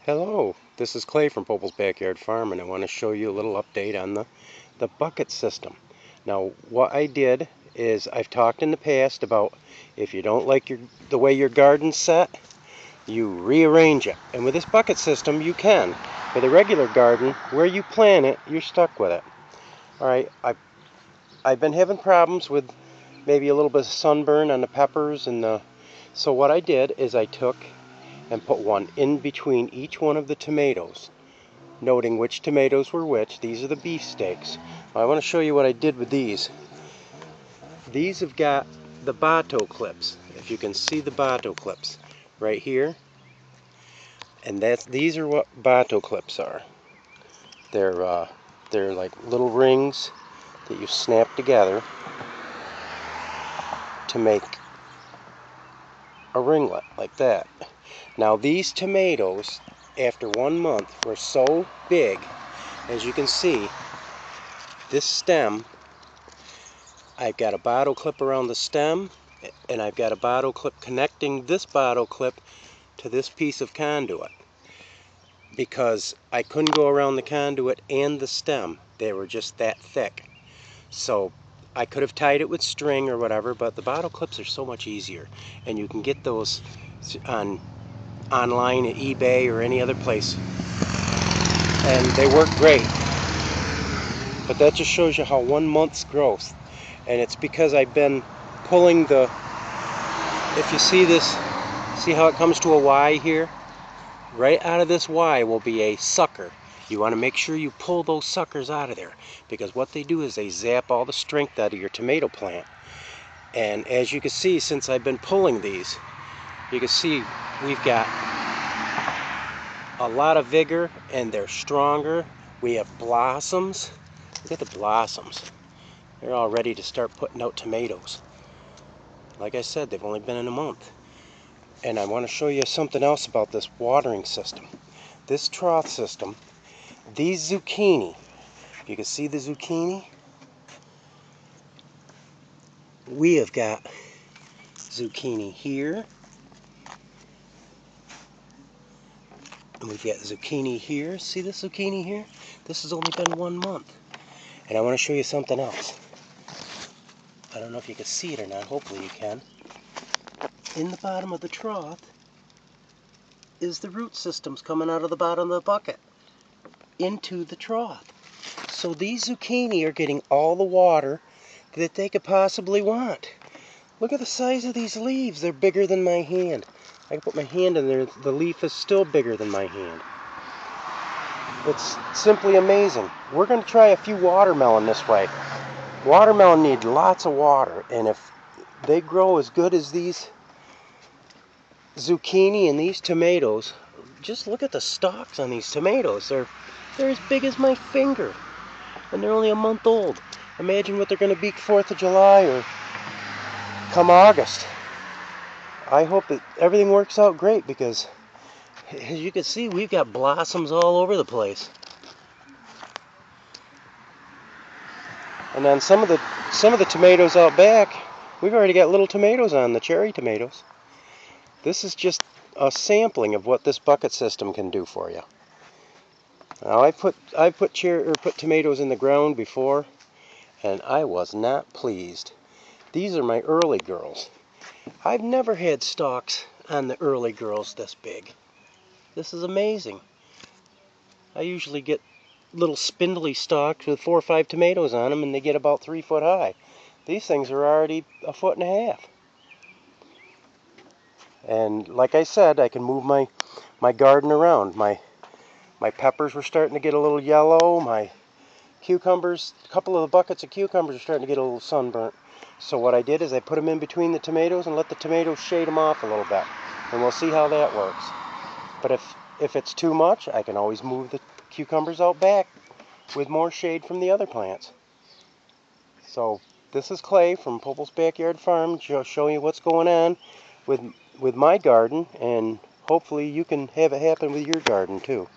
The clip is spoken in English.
Hello, this is Clay from Pople's Backyard Farm, and I want to show you a little update on the bucket system. Now, what I did is I've talked in the past about if you don't like the way your garden's set, you rearrange it. And with this bucket system, you can. With a regular garden, where you plant it, you're stuck with it. Alright, I've been having problems with maybe a little bit of sunburn on the peppers, and so what I did is I took and put one in between each one of the tomatoes, noting which tomatoes were which. These are the beefsteaks. I want to show you what I did with these. These have got the Bato clips. If you can see the Bato clips right here, and these are what Bato clips are. They're like little rings that you snap together to make a ringlet like that. Now these tomatoes, after 1 month, were so big. As you can see, this stem, I've got a bottle clip around the stem, and I've got a bottle clip connecting this bottle clip to this piece of conduit, because I couldn't go around the conduit and the stem. They were just that thick. So I could have tied it with string or whatever, but the bottle clips are so much easier, and you can get those online at eBay or any other place, and they work great. But that just shows you how 1 month's growth, and it's because I've been pulling if you see this, see how it comes to a Y here? Right out of this Y will be a sucker. You want to make sure you pull those suckers out of there, because what they do is they zap all the strength out of your tomato plant. And as you can see, since I've been pulling these, you can see we've got a lot of vigor, and they're stronger. We have blossoms. Look at the blossoms. They're all ready to start putting out tomatoes. Like I said, they've only been in a month. And I want to show you something else about this watering system. This trough system, these zucchini, you can see the zucchini? We have got zucchini here, and we've got zucchini here. See this zucchini here? This has only been 1 month. And I want to show you something else. I don't know if you can see it or not. Hopefully you can. In the bottom of the trough is the root systems coming out of the bottom of the bucket into the trough. So these zucchini are getting all the water that they could possibly want. Look at the size of these leaves. They're bigger than my hand. I can put my hand in there. The leaf is still bigger than my hand. It's simply amazing. We're going to try a few watermelon this way. Watermelon need lots of water, and if they grow as good as these zucchini and these tomatoes, just look at the stalks on these tomatoes. They're as big as my finger, and they're only a month old. Imagine what they're going to be 4th of July or come August. I hope that everything works out great, because as you can see, we've got blossoms all over the place. And then some of the tomatoes out back, we've already got little tomatoes on, the cherry tomatoes. This is just a sampling of what this bucket system can do for you. Now I've put tomatoes in the ground before, and I was not pleased. These are my early girls. I've never had stalks on the early girls this big. This is amazing. I usually get little spindly stalks with 4 or 5 tomatoes on them, and they get about 3 foot high. These things are already 1.5 foot. And like I said, I can move my garden around. My peppers were starting to get a little yellow. My cucumbers, a couple of the buckets of cucumbers are starting to get a little sunburnt. So what I did is I put them in between the tomatoes and let the tomatoes shade them off a little bit. And we'll see how that works. But if it's too much, I can always move the cucumbers out back with more shade from the other plants. So this is Clay from Pople's Backyard Farm, just showing you what's going on with my garden, and hopefully you can have it happen with your garden too.